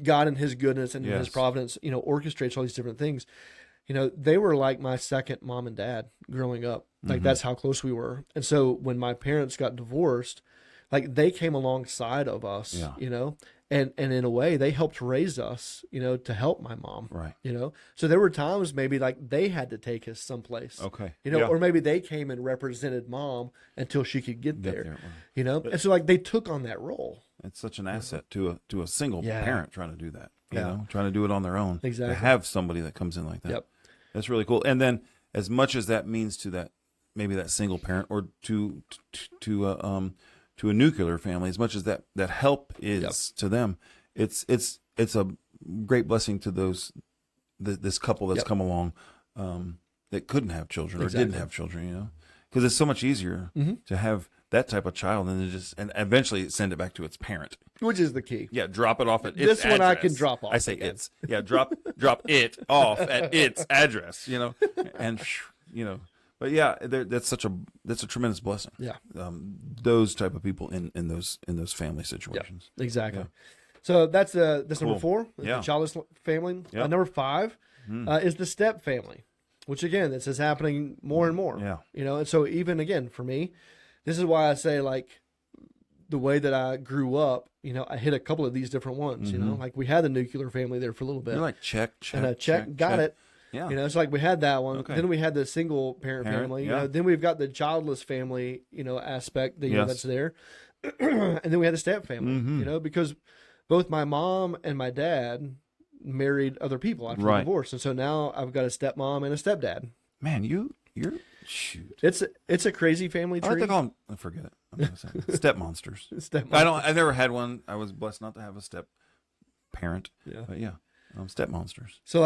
God in his goodness and his providence, orchestrates all these different things. They were like my second mom and dad growing up. That's how close we were. And so when my parents got divorced, they came alongside of us, and in a way they helped raise us, to help my mom. Right. So there were times maybe they had to take us someplace. Okay. Or maybe they came and represented mom until she could get there. And so they took on that role. It's such an asset to a single parent trying to do that. Yeah. Trying to do it on their own. Exactly. To have somebody that comes in like that. Yep. That's really cool. And then as much as that means to that, maybe that single parent, or to a nuclear family, as much as that help is to them, it's a great blessing to this couple that's come along that couldn't have children or didn't have children, because it's so much easier to have that type of child and eventually send it back to its parent, Which is the key. Yeah, drop it off at its This one address. I can drop off. I say it's. Yeah, drop it off at its address, and But yeah, that's a tremendous blessing. Yeah. Those type of people in those family situations. Yeah, exactly. Yeah. So that's Cool. number 4, Yeah. the childless family. Yeah. Number 5 is the step family, which again, this is happening more and more. Yeah. And so even again for me, this is why I say the way that I grew up, I hit a couple of these different ones. We had the nuclear family there for a little bit. You're like check, and got it. Yeah. It's we had that one. Okay. Then we had the single parent family. yeah. Then we've got the childless family, aspect that Yes. that's there. And then we had a step family, because both my mom and my dad married other people after the Right. divorce. And so now I've got a stepmom and a stepdad. Man, you're Shoot. It's a crazy family I like tree. to call them. Forget it. I'm gonna say step monsters. Step I've never had one. I was blessed not to have a step parent. Yeah. But yeah, step monsters. So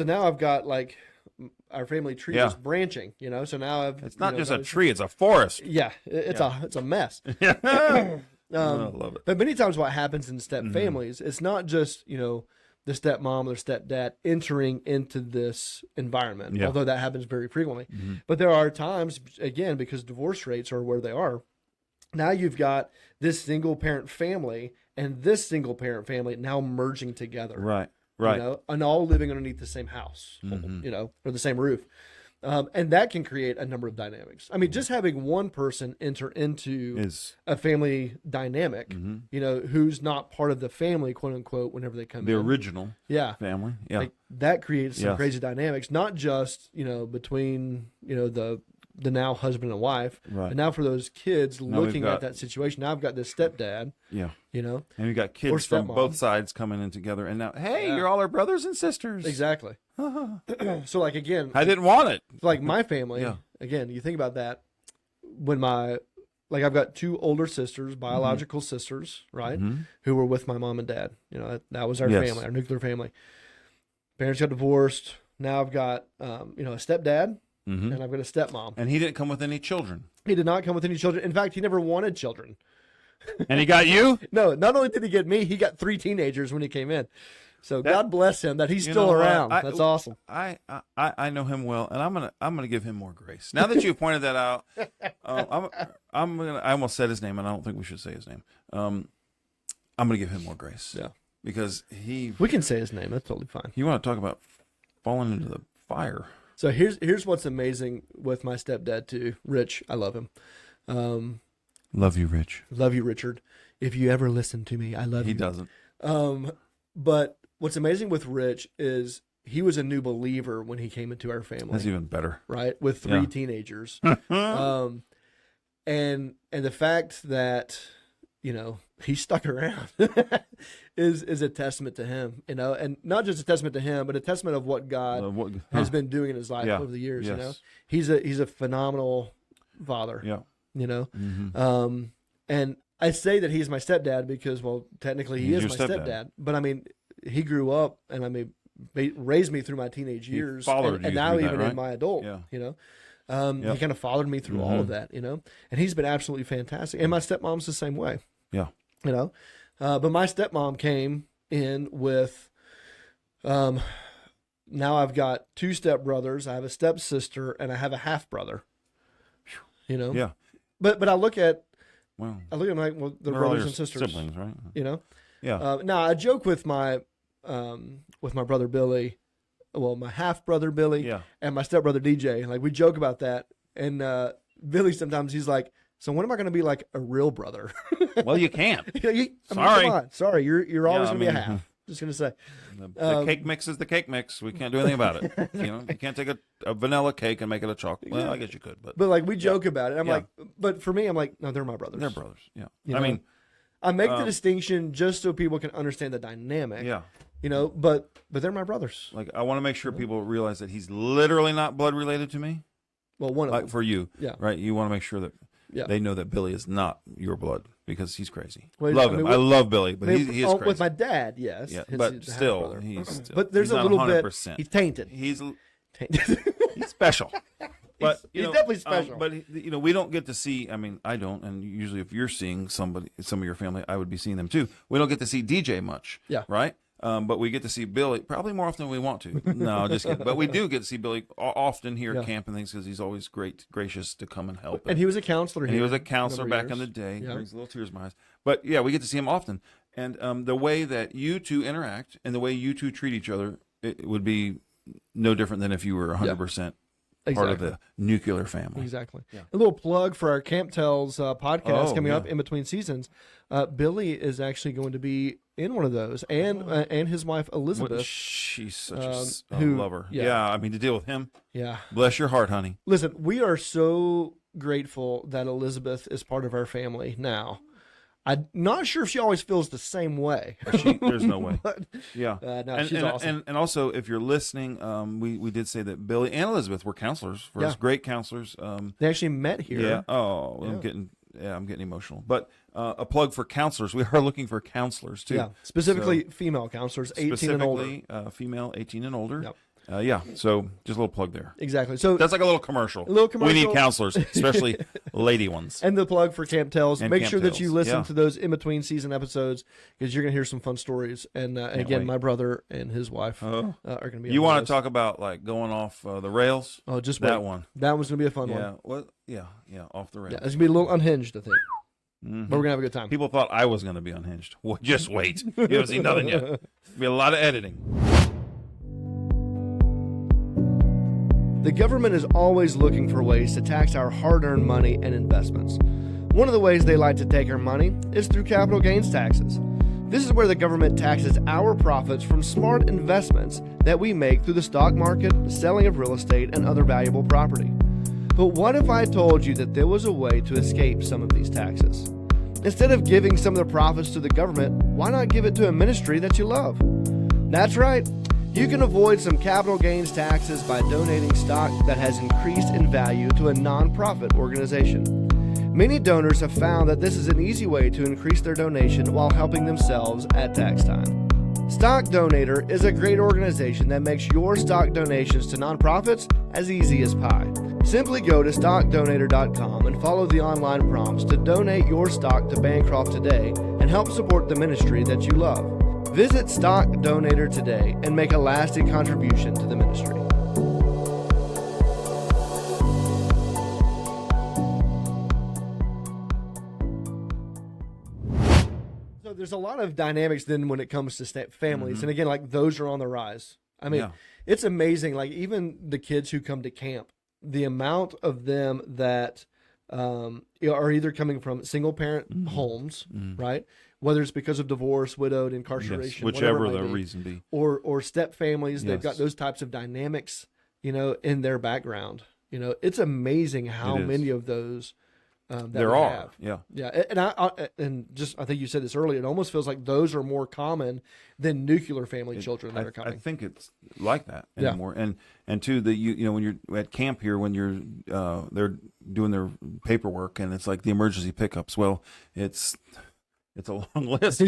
now I've got like our family tree Yeah. is branching. So now It's not just a tree; it's a forest. Yeah, it's a mess. Yeah. I love it. But many times what happens in step families, it's not just, the stepmom or stepdad entering into this environment, Yeah. although that happens very frequently. But there are times, again, because divorce rates are where they are, now you've got this single parent family and this single parent family now merging together. Right. And all living underneath the same house, or the same roof. And that can create a number of dynamics. I mean, just having one person enter into a family dynamic, who's not part of the family, quote unquote, whenever they come in. The original family. Yeah. Like, that creates some crazy dynamics, not just, between, the now husband and wife, but now for those kids looking at that situation. Now I've got this stepdad. Yeah. And you got kids from both sides coming in together, and now, hey, you're all our brothers and sisters. Exactly. So, like, again, I didn't want it. Like my family, again, you think about that. When I've got two older sisters, biological sisters, right, who were with my mom and dad. That was our family, our nuclear family. Parents got divorced. Now I've got, a stepdad. And I've got a stepmom. And he didn't come with any children. He did not come with any children. In fact, he never wanted children. And he got you? No, not only did he get me, he got 3 teenagers when he came in. So God bless him that he's still around. That's awesome. I know him well, and I'm gonna give him more grace. Now that you've pointed that out, I almost said his name, and I don't think we should say his name. I'm gonna give him more grace. Yeah, because we can say his name. That's totally fine. You want to talk about falling into the fire? So here's what's amazing with my stepdad too, Rich. I love him. Love you, Rich. Love you, Richard. If you ever listen to me, I love you. He doesn't. But what's amazing with Rich is he was a new believer when he came into our family. That's even better, right? With 3 teenagers, and the fact that he stuck around is a testament to him, and not just a testament to him, but a testament of what God has been doing in his life over the years. Yes. He's a phenomenal father. Yeah. And I say that he's my stepdad because, well, technically he is my stepdad. But I mean, he grew up and raised me through my teenage years, and now even in my adult, he kind of fathered me through all of that, and he's been absolutely fantastic. And my stepmom's the same way. Yeah. But my stepmom came in with, now I've got 2 stepbrothers, I have a stepsister, and I have a half brother. Yeah. But I look at, well, them like, well, they're brothers and sisters, siblings, right? Yeah. Now I joke with my brother Billy, well, my half brother Billy, and my stepbrother DJ. Like, we joke about that, and Billy sometimes he's like, "So when am I going to be like a real brother?" Well, you can't. Sorry, you're always going to be a half. Just going to say, the cake mix is the cake mix. We can't do anything about it. You can't take a vanilla cake and make it a chocolate. Well, I guess you could, but like, we joke about it. I'm like, but for me, I'm like, no, they're my brothers. They're brothers. Yeah. I make the distinction just so people can understand the dynamic. Yeah. But they're my brothers. Like, I want to make sure people realize that he's literally not blood related to me. Well, one of them. For you. Yeah. Right. You want to make sure that they know that Billy is not your blood because he's crazy. Well, love him. I love Billy, but he is crazy. With my dad, yes. Yeah. But still, he's but there's a little 100%. Bit. He's tainted. He's special. But he's definitely special. But we don't get to see. I mean, I don't. And usually, if you're seeing some of your family, I would be seeing them too. We don't get to see DJ much. Yeah. Right. But we get to see Billy probably more often than we want to. No, just kidding. But we do get to see Billy often here at camp and things because he's always gracious to come and help. And he was a counselor here. He was a counselor back in the day. Yeah. Brings little tears to my eyes. But yeah, we get to see him often. And the way that you two interact and the way you two treat each other, it would be no different than if you were 100% part of the nuclear family. Exactly. Yeah. A little plug for our Camp Tells podcast coming up in between seasons. Billy is actually going to be in one of those, and his wife Elizabeth. She's such a lover. Yeah, I mean, to deal with him. Yeah. Bless your heart, honey. Listen, we are so grateful that Elizabeth is part of our family now. I'm not sure if she always feels the same way. There's no way. But, Yeah. no, she's awesome. And also, if you're listening, we did say that Billy and Elizabeth were counselors for us, great counselors. They actually met here. Yeah. Oh, yeah. I'm getting emotional. But a plug for counselors. We are looking for counselors too. Yeah, specifically female counselors, 18 and older. Specifically, female, 18 and older. Yep. So just a little plug there. Exactly. So That's like a little commercial. We need counselors, especially lady ones. And the plug for Camp Tales. And Make Camp sure that you Tales. listen to those in-between season episodes because you're going to hear some fun stories. And again, wait. my brother and his wife are going to be on You want those. to talk about like going off the rails? Oh, just that wait. one. That one's going to be a fun one. Yeah. What? Yeah. Off the rails. Yeah, it's going to be a little unhinged, I think. Mm-hmm. But we're going to have a good time. People thought I was going to be unhinged. Well, just wait. You haven't seen nothing yet. There'll be a lot of editing. The government is always looking for ways to tax our hard-earned money and investments. One of the ways they like to take our money is through capital gains taxes. This is where the government taxes our profits from smart investments that we make through the stock market, selling of real estate, and other valuable property. But what if I told you that there was a way to escape some of these taxes? Instead of giving some of the profits to the government, why not give it to a ministry that you love? That's right. You can avoid some capital gains taxes by donating stock that has increased in value to a nonprofit organization. Many donors have found that this is an easy way to increase their donation while helping themselves at tax time. Stock Donator is a great organization that makes your stock donations to nonprofits as easy as pie. Simply go to stockdonator.com and follow the online prompts to donate your stock to Bancroft today and help support the ministry that you love. Visit Stock Donator today and make a lasting contribution to the ministry. So there's a lot of dynamics then when it comes to families. And again, like those are on the rise. I mean, it's amazing. Like even the kids who come to camp, the amount of them that are either coming from single parent homes, right? Whether it's because of divorce, widowed, incarceration, whichever the reason be, or step families, they've got those types of dynamics, in their background. It's amazing how many of those that there are. Yeah. And I think you said this earlier. It almost feels like those are more common than nuclear family children that are coming. I think it's like that anymore. And too, when you're at camp here, when you're they're doing their paperwork, and it's like the emergency pickups. Well, it's a long list. The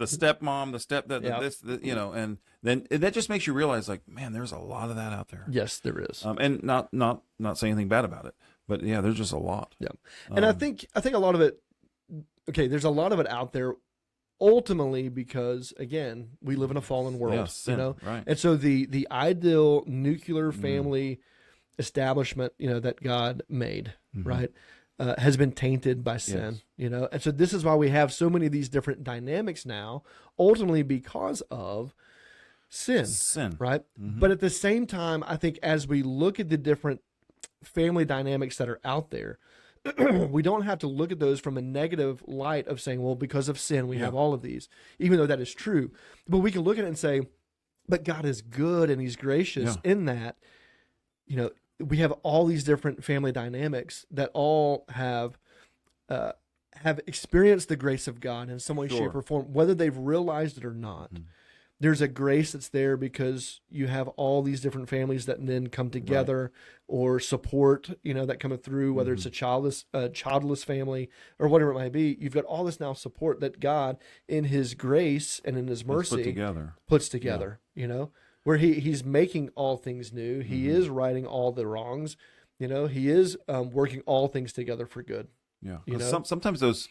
stepmom, the stepdad, and then that just makes you realize, like, man, there's a lot of that out there. Yes, there is. And not saying anything bad about it, but yeah, there's just a lot. Yeah, and I think a lot of it. Okay, there's a lot of it out there. Ultimately, because again, we live in a fallen world, sin, right? And so the ideal nuclear family establishment, that God made, right? Has been tainted by sin, and so this is why we have so many of these different dynamics now, ultimately because of sin, right? But at the same time, I think as we look at the different family dynamics that are out there, we don't have to look at those from a negative light of saying, well, because of sin, we have all of these, even though that is true. But we can look at it and say, but God is good and he's gracious in that, we have all these different family dynamics that all have experienced the grace of God in some way, shape, or form, whether they've realized it or not. There's a grace that's there because you have all these different families that then come together or support, that come through, whether it's a childless family or whatever it might be. You've got all this now support that God, in his grace and in his mercy, puts together, where he's making all things new. He is righting all the wrongs. He is working all things together for good. Yeah. Sometimes those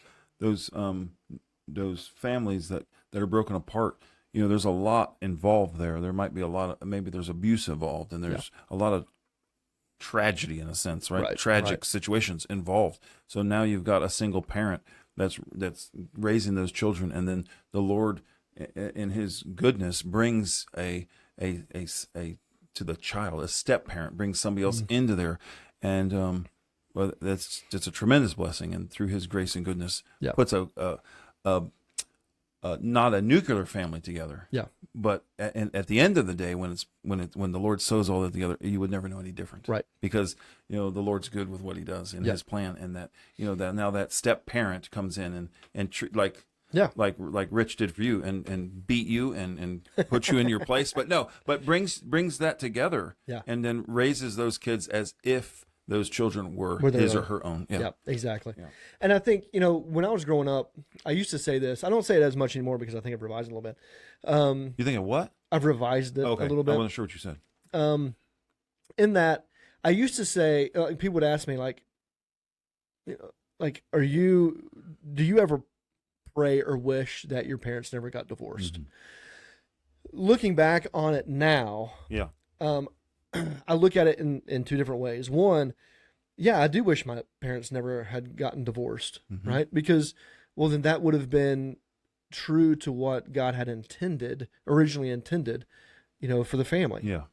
families that are broken apart, there's a lot involved there. There might be maybe there's abuse involved, and there's a lot of tragedy in a sense, right? Tragic situations involved. So now you've got a single parent that's raising those children, and then the Lord, in his goodness, brings a to the child, a step parent brings somebody else into there, and that's just a tremendous blessing. And through his grace and goodness, puts a not a nuclear family together, but at the end of the day, when the Lord sows all that together, you would never know any different, Right? Because the Lord's good with what He does in His plan, and that that now that step parent comes in and like Rich did for you and beat you and put you in your place, but brings that together, and then raises those kids as if those children were his or her own. Yeah, exactly. Yeah. And I think, when I was growing up, I used to say this. I don't say it as much anymore because I think I've revised it a little bit. You think of what? I've revised it a little bit. I wasn't sure what you said. In that, I used to say, people would ask me, do you ever pray or wish that your parents never got divorced? Mm-hmm. Looking back on it now, I look at it in two different ways. One, I do wish my parents never had gotten divorced, mm-hmm. right? Because, then that would have been true to what God had originally intended, for the family. Yeah.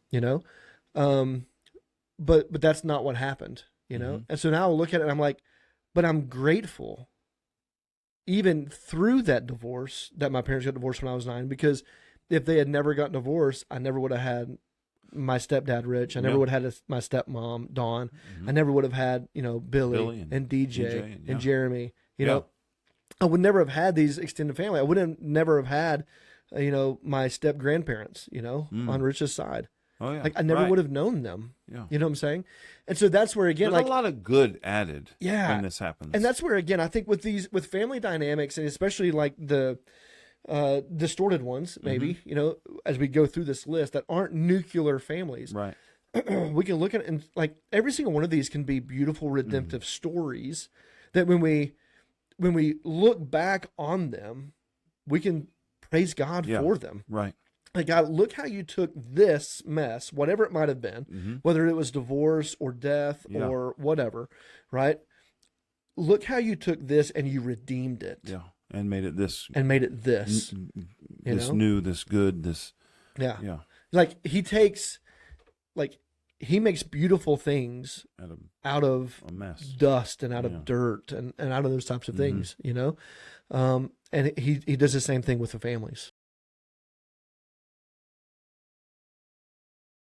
But that's not what happened, Mm-hmm. And so now I look at it and I'm like, but I'm grateful even through that divorce that my parents got divorced when I was 9, because if they had never gotten divorced, I never would have had my stepdad Rich. I never would have had my stepmom Dawn. Mm-hmm. I never would have had Billy and DJ and Jeremy. I would never have had these extended family. I would have never have had my step grandparents. On Rich's side. Oh yeah, I never would have known them. Yeah, you know what I'm saying. And so that's where again, there's a lot of good added. Yeah, when this happens, and that's where again I think with family dynamics and especially like the distorted ones, maybe, mm-hmm. As we go through this list that aren't nuclear families, right? We can look at it and like every single one of these can be beautiful redemptive mm-hmm. stories that when we look back on them, we can praise God for them, right? Like, God, look how you took this mess, whatever it might have been, mm-hmm. whether it was divorce or death or whatever, right? Look how you took this and you redeemed it. Yeah. And made it this. This new, this good, this. Yeah. Yeah. Like, he makes beautiful things out of a mess, dust and out of dirt and out of those types of things, mm-hmm. And he does the same thing with the families.